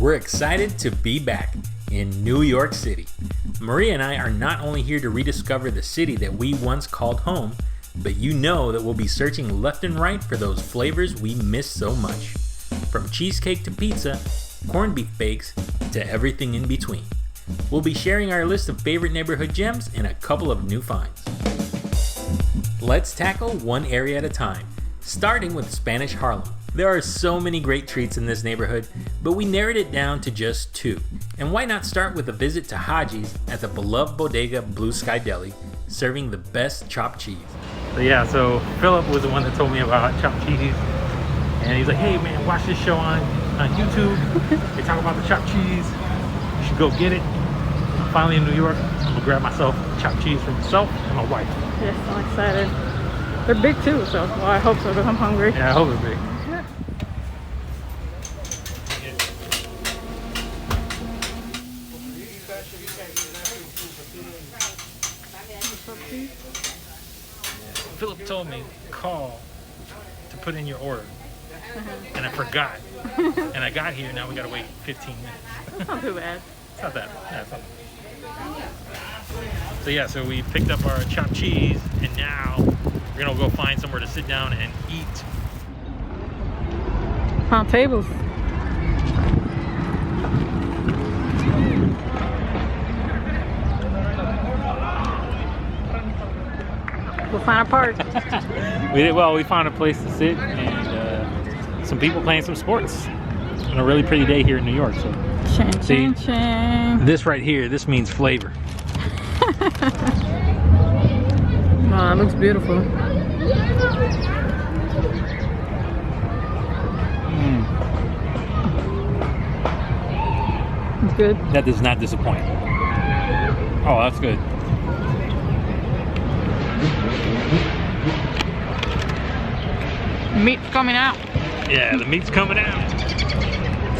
We're excited to be back in New York City. Maria and I are not only here to rediscover the city that we once called home, but you know that we'll be searching left and right for those flavors we miss so much. From cheesecake to pizza, corned beef bakes, to everything in between. We'll be sharing our list of favorite neighborhood gems and a couple of new finds. Let's tackle one area at a time, starting with Spanish Harlem. There are so many great treats in this neighborhood, but we narrowed it down to just two. And why not start with a visit to Hajji's at the beloved bodega Blue Sky Deli, serving the best chopped cheese. So Philip was the one that told me about chopped cheese. And he's like, hey man, watch this show on YouTube. They talk about the chopped cheese. You should go get it. I'm finally in New York. I'm gonna grab myself chopped cheese for myself and my wife. Yes, I'm excited. They're big too, so well, I hope so because I'm hungry. Yeah, I hope they're big. Philip told me, call to put in your order. And I forgot. And I got here, now we gotta wait 15 minutes. That's not too bad. It's not that bad. So we picked up our chopped cheese, and now we're gonna go find somewhere to sit down and eat. Found tables. We'll find a park. We found a place to sit, and some people playing some sports on a really pretty day here in New York. So Chin, chin. This right here, this means flavor. Wow, it looks beautiful. It's good. That does not disappoint. Oh, that's good. Meat's coming out. Yeah, the meat's coming out.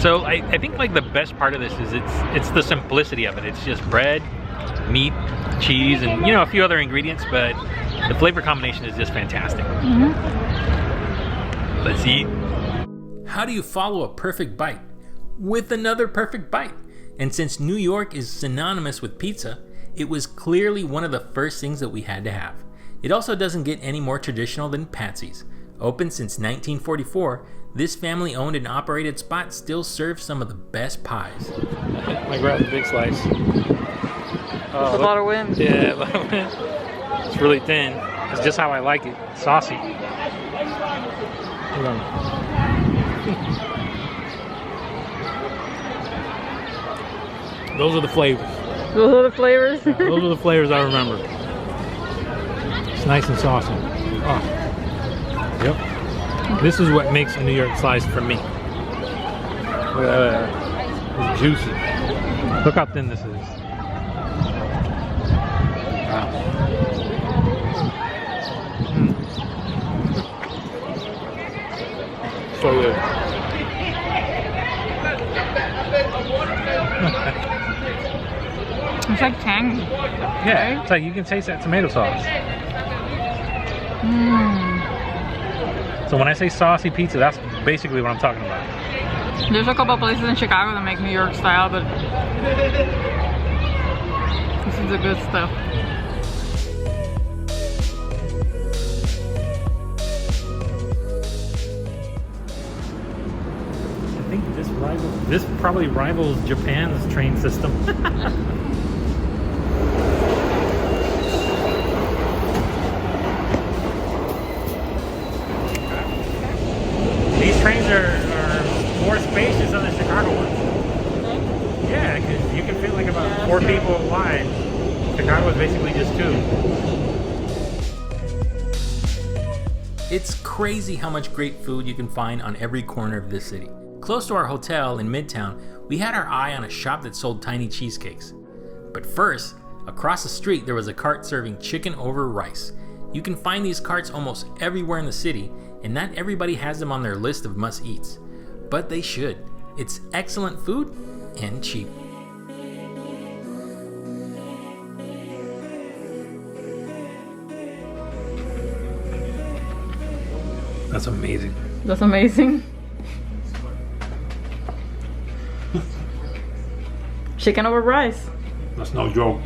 So I think like the best part of this is it's the simplicity of it. It's just bread, meat, cheese, and a few other ingredients, but the flavor combination is just fantastic. Let's eat. How do you follow a perfect bite with another perfect bite? And since New York is synonymous with pizza, it was clearly one of the first things that we had to have. It also doesn't get any more traditional than Patsy's. Open since 1944, this family-owned and operated spot still serves some of the best pies. I grabbed a big slice. That's a lot of wind. Yeah, a lot of wind. It's really thin. It's just how I like it. Saucy. Those are the flavors. Those are the flavors? Yeah, those are the flavors I remember. It's nice and saucy. Oh. Yep. This is what makes a New York slice for me. Look at that. It's juicy. Look how thin this is. Wow. So good. It's like tangy. Yeah, it's like you can taste that tomato sauce. So when I say saucy pizza, that's basically what I'm talking about. There's a couple places in Chicago that make New York style, but this is the good stuff. I think this probably rivals Japan's train system. These trains are more spacious than the Chicago ones. Yeah, because you can fit like about 4 people wide. Chicago is basically just 2. It's crazy how much great food you can find on every corner of this city. Close to our hotel in Midtown, we had our eye on a shop that sold tiny cheesecakes. But first, across the street there was a cart serving chicken over rice. You can find these carts almost everywhere in the city, and not everybody has them on their list of must-eats. But they should. It's excellent food and cheap. That's amazing. That's amazing. Chicken over rice. That's no joke.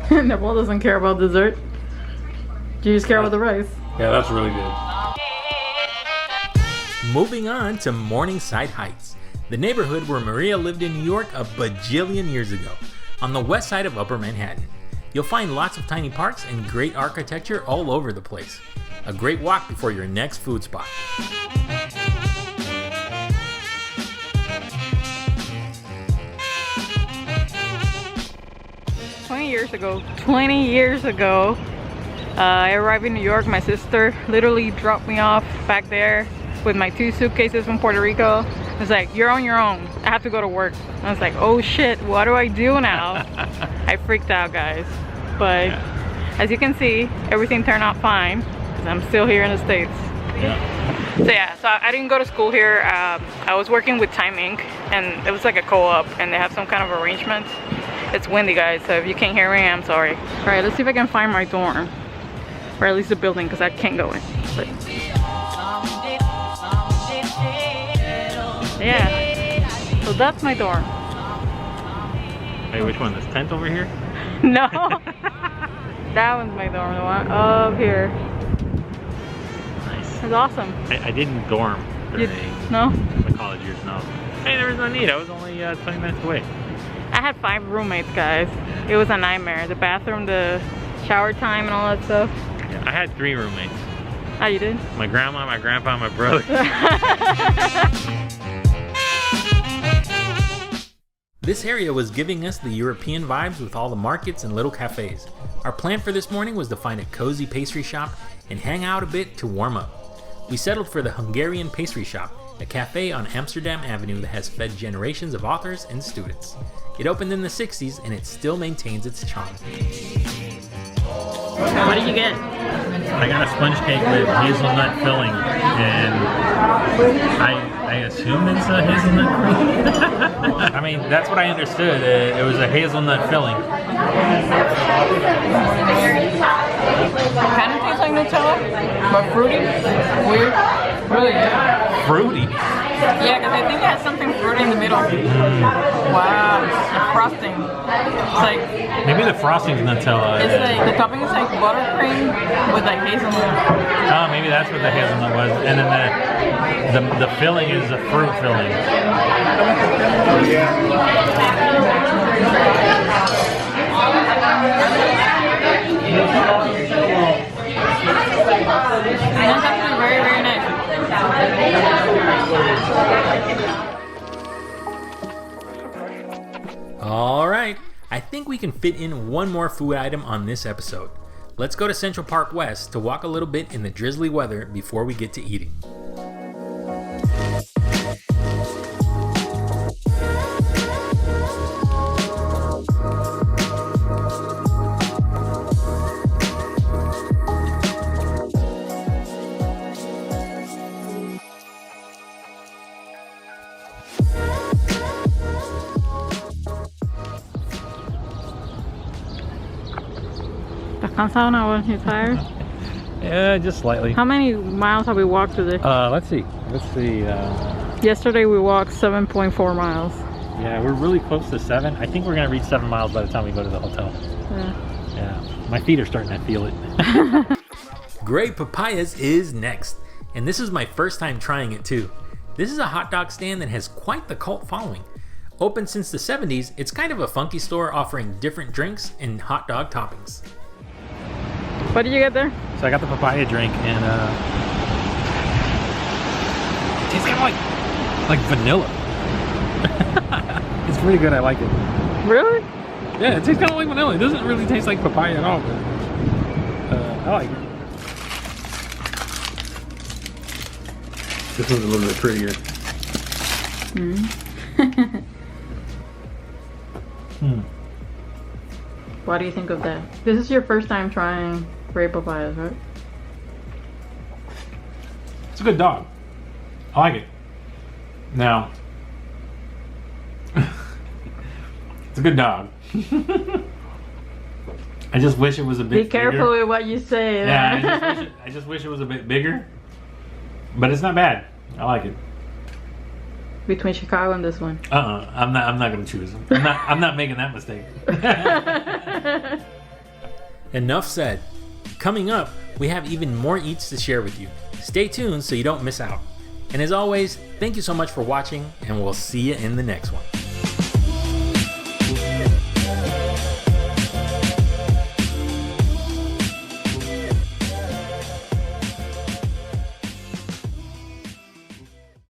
Nepal doesn't care about dessert. You just care about the rice. Yeah, that's really good. Moving on to Morningside Heights, the neighborhood where Maria lived in New York a bajillion years ago, on the west side of Upper Manhattan. You'll find lots of tiny parks and great architecture all over the place. A great walk before your next food spot. 20 years ago, I arrived in New York. My sister literally dropped me off back there with my 2 suitcases from Puerto Rico. It's like, you're on your own. I have to go to work. I was like, oh shit, what do I do now? I freaked out, guys. But as you can see, everything turned out fine because I'm still here in the States. So I didn't go to school here. I was working with Time Inc. and it was like a co-op and they have some kind of arrangement. It's windy, guys, so if you can't hear me, I'm sorry. All right, let's see if I can find my dorm, or at least the building, because I can't go in. But yeah, so that's my dorm. Hey, which one? This tent over here? No, that one's my dorm, the one up here. Nice. It's awesome. I didn't dorm during No? my college years, no. Hey, there was no need. I was only 20 minutes away. I had 5 roommates, guys. It was a nightmare. The bathroom, the shower time, and all that stuff. Yeah, I had 3 roommates. Oh, you did? My grandma, my grandpa, and my brother. This area was giving us the European vibes with all the markets and little cafes. Our plan for this morning was to find a cozy pastry shop and hang out a bit to warm up. We settled for the Hungarian Pastry Shop, a cafe on Amsterdam Avenue that has fed generations of authors and students. It opened in the 60s and it still maintains its charm. What did you get? I got a sponge cake with hazelnut filling, and I assume it's a hazelnut cream. I mean, that's what I understood. It was a hazelnut filling. Kind of tastes like Nutella, but fruity. Weird. Really good. Fruity? Yeah, because I think it has something fruity in the middle. Wow, the frosting. It's like... Maybe the frosting's Nutella. It's like, the topping is like buttercream with like hazelnut. Oh, maybe that's what the hazelnut was. And then the filling is a fruit filling. That's actually very, very nice. Alright, I think we can fit in one more food item on this episode. Let's go to Central Park West to walk a little bit in the drizzly weather before we get to eating. Cansado now? You tired? Yeah, just slightly. How many miles have we walked today? Let's see. Yesterday we walked 7.4 miles. Yeah, we're really close to 7. I think we're gonna reach 7 miles by the time we go to the hotel. Yeah, my feet are starting to feel it. Great Papayas is next, and this is my first time trying it too. This is a hot dog stand that has quite the cult following. Open since the 70s, it's kind of a funky store offering different drinks and hot dog toppings. What did you get there? So I got the papaya drink, and it tastes kind of like vanilla. It's pretty good. I like it. Really? Yeah, it tastes kind of like vanilla. It doesn't really taste like papaya at all, but I like it. This one's a little bit prettier. What do you think of that? This is your first time trying grape papayas, right? It's a good dog. I like it. Now, it's a good dog. I just wish it was a bit Be careful bigger. with what you say. Yeah, I just wish it was a bit bigger. But it's not bad. I like it. Between Chicago and this one. I'm not gonna choose. I'm not making that mistake. Enough said. Coming up, we have even more eats to share with you. Stay tuned so you don't miss out. And as always, thank you so much for watching, and we'll see you in the next one.